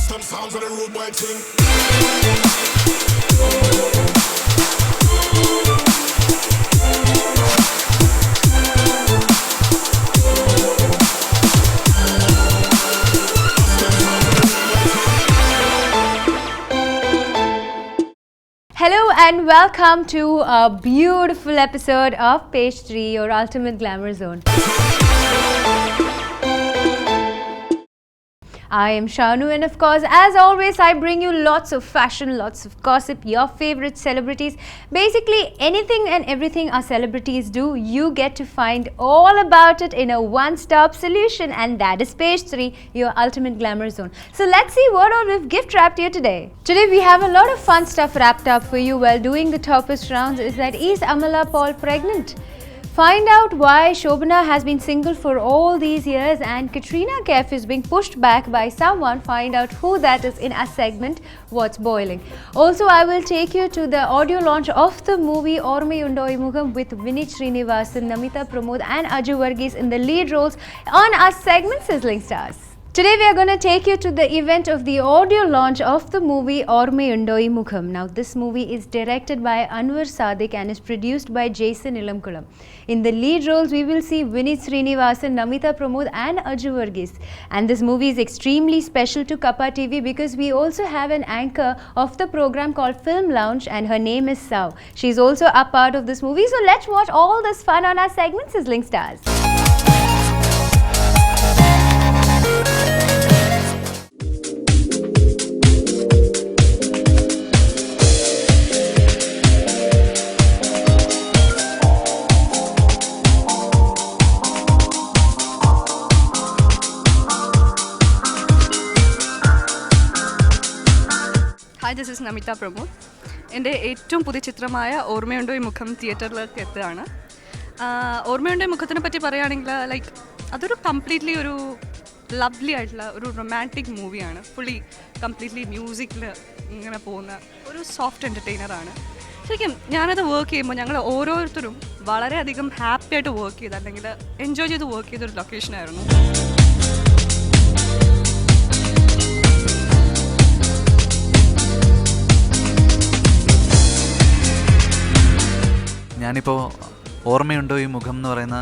Custom sounds of the rude boy thing. Hello and welcome to a beautiful episode of Page 3, your ultimate glamour zone. I am Shanu and of course, as always, I bring you lots of fashion, lots of gossip, your favorite celebrities. Basically, anything and everything our celebrities do, you get to find all about it in a one-stop solution, and that is Page 3, your ultimate glamour zone. So let's see what all we've gift wrapped here today. Today we have a lot of fun stuff wrapped up for you while doing the toppest rounds. Is that is Amala Paul pregnant? Find out why Shobana has been single for all these years and Katrina Kaif is being pushed back by someone. Find out who that is in our segment, What's Boiling. Also, I will take you to the audio launch of the movie Ormayundo Imugam with Vineet Srinivasan, Namita Pramod and Aju Varghese in the lead roles on our segment Sizzling Stars. Today we are going to take you to the event of the audio launch of the movie Ormayundo Mukham. Now this movie is directed by Anwar Sadiq and is produced by Jason Ilamkulam. In the lead roles we will see Vineet Srinivasan, Namita Pramod and Aju Varghese. And this movie is extremely special to Kappa TV because we also have an anchor of the program called Film Lounge and her name is Sao. She is also a part of this movie. So let's watch all this fun on our segment Sizzling Stars. Hi, this is Namita Pramod. എൻ്റെ ഏറ്റവും പുതിയ ചിത്രമായ ഓർമ്മയുണ്ടോ ഈ മുഖം തിയേറ്ററിലേക്ക് എത്തുകയാണ്. ഓർമ്മയുണ്ടോ ഈ മുഖത്തിനെ പറ്റി പറയുകയാണെങ്കിൽ ലൈക്ക് അതൊരു കംപ്ലീറ്റ്ലി ഒരു ലവ്ലി ആയിട്ടുള്ള ഒരു റൊമാൻറ്റിക് മൂവിയാണ്. ഫുള്ളി കംപ്ലീറ്റ്ലി മ്യൂസിക്കിൽ ഇങ്ങനെ പോകുന്ന ഒരു സോഫ്റ്റ് എൻ്റർടൈനറാണ്. ശരിക്കും ഞാനത് വർക്ക് ചെയ്യുമ്പോൾ ഞങ്ങൾ ഓരോരുത്തരും വളരെയധികം ഹാപ്പി ആയിട്ട് വർക്ക് ചെയ്ത് അല്ലെങ്കിൽ എൻജോയ് ചെയ്ത് വർക്ക് ചെയ്തൊരു ലൊക്കേഷനായിരുന്നു. ഞാനിപ്പോൾ ഓർമ്മയുണ്ടോ ഈ മുഖം എന്ന് പറയുന്ന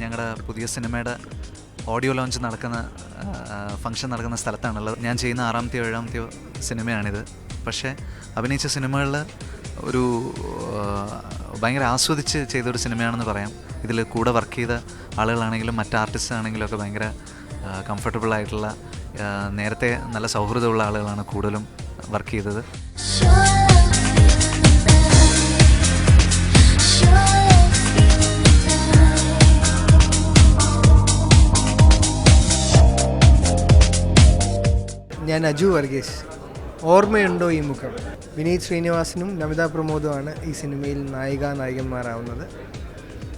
ഞങ്ങളുടെ പുതിയ സിനിമയുടെ ഓഡിയോ ലോഞ്ച് നടക്കുന്ന ഫംഗ്ഷൻ നടക്കുന്ന സ്ഥലത്താണുള്ളത്. ഞാൻ ചെയ്യുന്ന 6ാമത്തെയോ 7ാമത്തെയോ സിനിമയാണിത്. പക്ഷേ അഭിനയിച്ച സിനിമകളിൽ ഒരു ഭയങ്കര ആസ്വദിച്ച് ചെയ്തൊരു സിനിമയാണെന്ന് പറയാം. ഇതിൽ കൂടെ വർക്ക് ചെയ്ത ആളുകളാണെങ്കിലും മറ്റ് ആർട്ടിസ്റ്റ് ആണെങ്കിലും ഒക്കെ ഭയങ്കര കംഫർട്ടബിളായിട്ടുള്ള നേരത്തെ നല്ല സൗഹൃദമുള്ള ആളുകളാണ് കൂടുതലും വർക്ക് ചെയ്തത്. ഞാൻ അജു വർഗീസ്. ഓർമ്മയുണ്ടോ ഈ മുഖം. വിനീത് ശ്രീനിവാസനും നമിത പ്രമോദുമാണ് ഈ സിനിമയിൽ നായികന്മാരാവുന്നത്.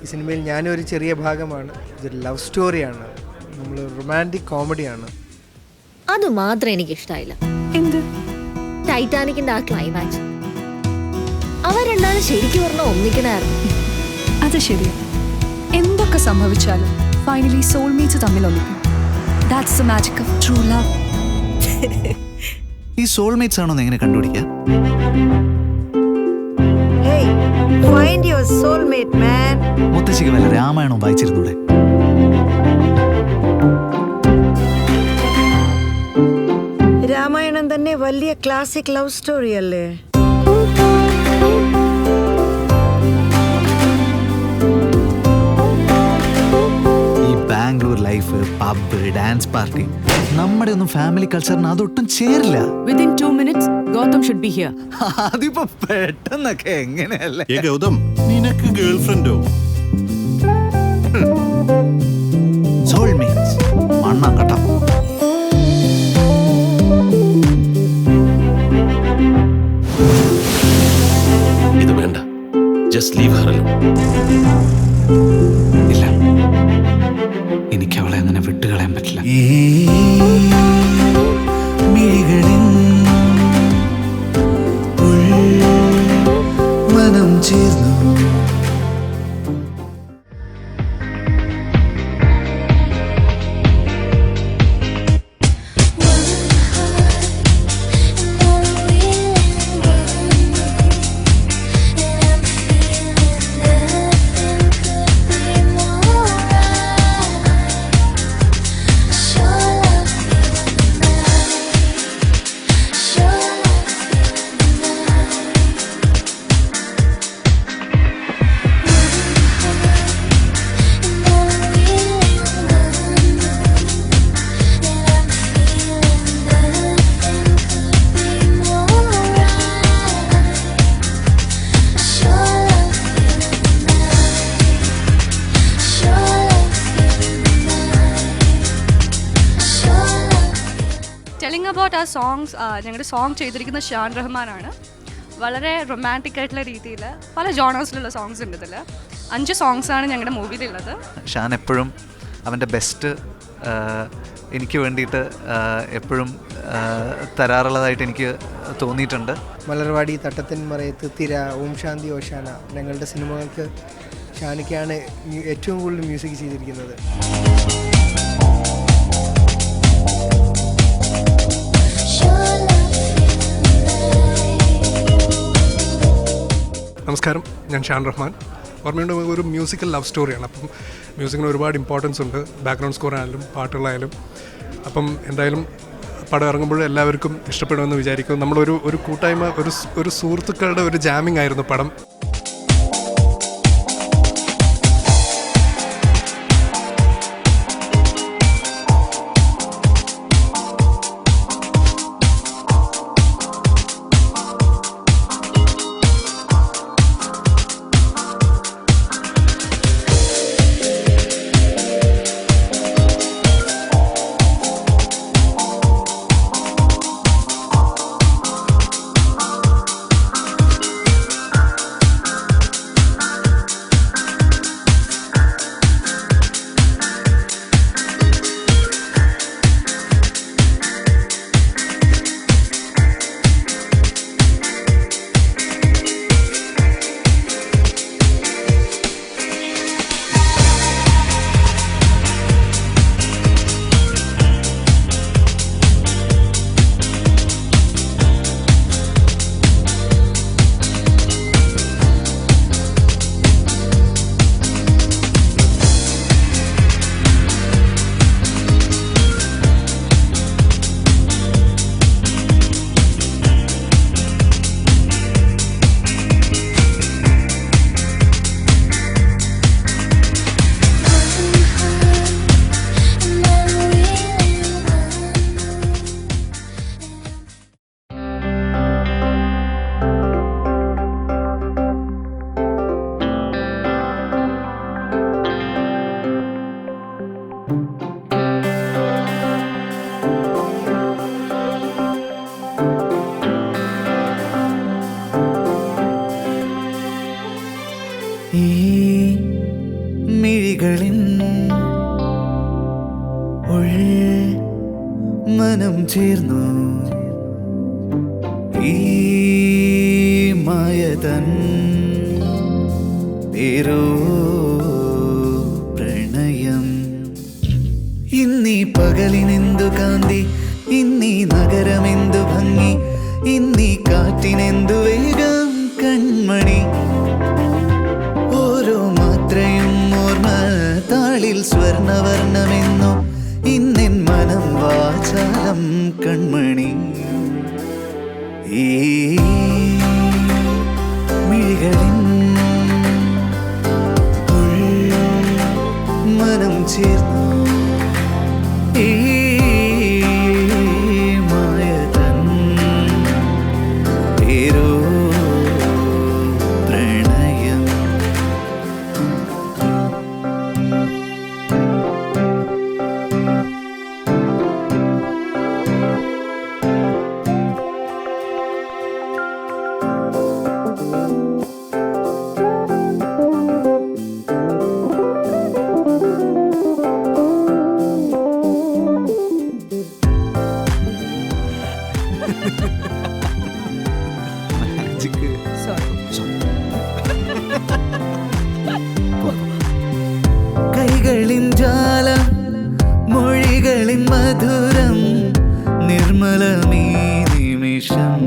ഈ സിനിമയിൽ ഞാനൊരു ചെറിയ ഭാഗമാണ്. ഇതൊരു ലവ് സ്റ്റോറിയാണ്, നമ്മൾ റൊമാൻറ്റിക് കോമഡിയാണ്. അത് മാത്രം എനിക്കിഷ്ടായില്ല. എന്ത്? ടൈറ്റാനിക്കിന്റെ ആ ക്ലൈമാക്സ്. അവർ രണ്ടാളും ശരിക്കും പറഞ്ഞ ഒന്നിക്കണായിരുന്നു. അത് ശരിയാ. എന്തൊക്കെ സംഭവിച്ചാലും ഫൈനലി സോൾമേറ്റ്സ് തമ്മിൽ ഒന്നിക്കും. That's the magic of true love. ഈ സോൾമേറ്റ്സ് ആണോ എങ്ങനെ കണ്ടുപിടിക്കുക? മുത്തശ്ശിക്ക് വല്ല രാമായണം വായിച്ചിരുന്നൂടെ? രാമായണം തന്നെ വലിയ ക്ലാസിക് ലവ് സ്റ്റോറി അല്ലേ? Bangalore life, pub, dance party, നമ്മുടെ ഒന്നും family കൾച്ചറിന് അതൊട്ടും ചേരില്ല. Within 2 minutes, Gautam should be here. അതിപ്പോ പെട്ടെന്നൊക്കെ എങ്ങനെയല്ലേ? ഗൗതം, നിനക്ക് ഗേൾഫ്രണ്ടോ? സോൾമേറ്റ്സ് മണ്ണാങ്കട്ട. ഇത് വേണ്ട, ജസ്റ്റ് ലീവ് ഹർ അലോൺ. ഇല്ല, എനിക്ക് അവളെ അങ്ങനെ വിട്ടുകളയാൻ പറ്റില്ല. മനം ചേർന്നു. തിങ് അബൌട്ട് ആ സോങ്സ്, ഞങ്ങളുടെ സോങ് ചെയ്തിരിക്കുന്ന ഷാൻ റഹ്മാനാണ്. വളരെ റൊമാൻറ്റിക് ആയിട്ടുള്ള രീതിയിൽ പല ജോണേഴ്സിലുള്ള സോങ്സ് ഉണ്ട് ഇതിൽ. 5 സോങ്സാണ് ഞങ്ങളുടെ മൂവിയിലുള്ളത്. ഷാൻ എപ്പോഴും അവൻ്റെ ബെസ്റ്റ് എനിക്ക് വേണ്ടിയിട്ട് എപ്പോഴും തരാറുള്ളതായിട്ട് എനിക്ക് തോന്നിയിട്ടുണ്ട്. മലർവാടി, തട്ടത്തിൻ മറയത്ത്, തിര, ഓം ശാന്തി ഓശാന ഞങ്ങളുടെ സിനിമകൾക്ക് ഷാനിക്കാണ് ഏറ്റവും കൂടുതൽ മ്യൂസിക് ചെയ്തിരിക്കുന്നത്. നമസ്കാരം, ഞാൻ ഷാൻ റഹ്മാൻ. ഓർമ്മയുണ്ട് ഒരു മ്യൂസിക്കൽ ലവ് സ്റ്റോറിയാണ്. അപ്പം മ്യൂസിക്കിന് ഒരുപാട് ഇമ്പോർട്ടൻസ് ഉണ്ട്, ബാക്ക്ഗ്രൗണ്ട് സ്കോർ ആയാലും പാട്ടുകളായാലും. അപ്പം എന്തായാലും പടം ഇറങ്ങുമ്പോൾ എല്ലാവർക്കും ഇഷ്ടപ്പെടുമെന്ന് വിചാരിക്കും. നമ്മളൊരു കൂട്ടായ്മ, ഒരു സുഹൃത്തുക്കളുടെ ഒരു ജാമിങ് ആയിരുന്നു പടം. ഈ മിഴികളിൻ മനം ചേർന്നു ഈ മായതൻ പേരോ പ്രണയം. ഇന്നീ പകലിനെന്തു കാന്തി, ഇന്നീ നഗരമെന്തു ഭംഗി, ഇന്നീ കാറ്റിനെന്തു വേഗം കൺമണി. ഓരോ മാത്രയും ഓർമ്മ താളിൽ സ്വർണവർണ്ണമെന്നോ ഇന്നെൻ മനം വാചാലം കൺമണി. ഈ മിഴികളിൻ മനം ചേർന്നു ഈ മായതൻ പേരോ പ്രണയം. കൈകളിൻ ജാലം, മൊഴികളിൻ മധുരം, നിർമ്മലമീ നിമിഷം.